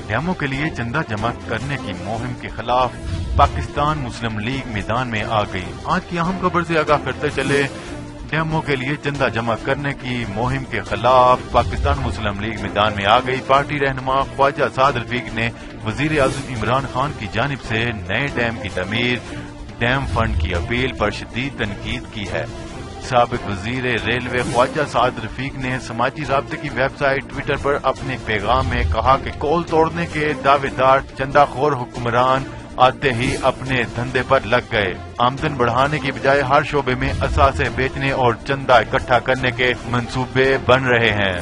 ڈیموں کے لیے چندہ جمع کرنے کی مہم کے خلاف پاکستان مسلم لیگ میدان میں آ گئی۔ آج کی اہم خبر سے آگاہ کرتے چلے، ڈیموں کے لیے چندہ جمع کرنے کی مہم کے خلاف پاکستان مسلم لیگ میدان میں آ گئی۔ پارٹی رہنما خواجہ سعد رفیق نے وزیر اعظم عمران خان کی جانب سے نئے ڈیم کی تعمیر، ڈیم فنڈ کی اپیل پر شدید تنقید کی ہے۔ سابق وزیر ریلوے خواجہ سعد رفیق نے سماجی رابطے کی ویب سائٹ ٹویٹر پر اپنے پیغام میں کہا کہ کول توڑنے کے دعوے دار چندہ خور حکمران آتے ہی اپنے دھندے پر لگ گئے، آمدن بڑھانے کی بجائے ہر شعبے میں اثاثے بیچنے اور چندہ اکٹھا کرنے کے منصوبے بن رہے ہیں۔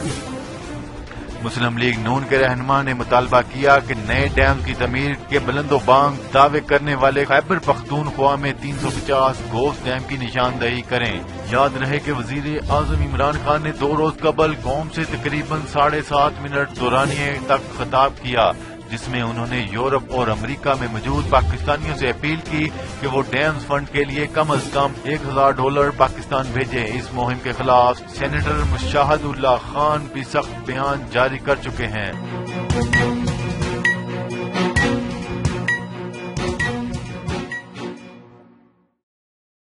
مسلم لیگ نون کے رہنما نے مطالبہ کیا کہ نئے ڈیم کی تعمیر کے بلند و بانگ دعوے کرنے والے خیبر پختونخوا میں 350 گوشت ڈیم کی نشاندہی کریں۔ یاد رہے کہ وزیر اعظم عمران خان نے 2 روز قبل قوم سے تقریباً 7.5 منٹ دورانیے تک خطاب کیا، جس میں انہوں نے یورپ اور امریکہ میں موجود پاکستانیوں سے اپیل کی کہ وہ ڈیمز فنڈ کے لیے کم از کم $1000 پاکستان بھیجیں۔ اس مہم کے خلاف سینیٹر مشاہد اللہ خان بھی سخت بیان جاری کر چکے ہیں۔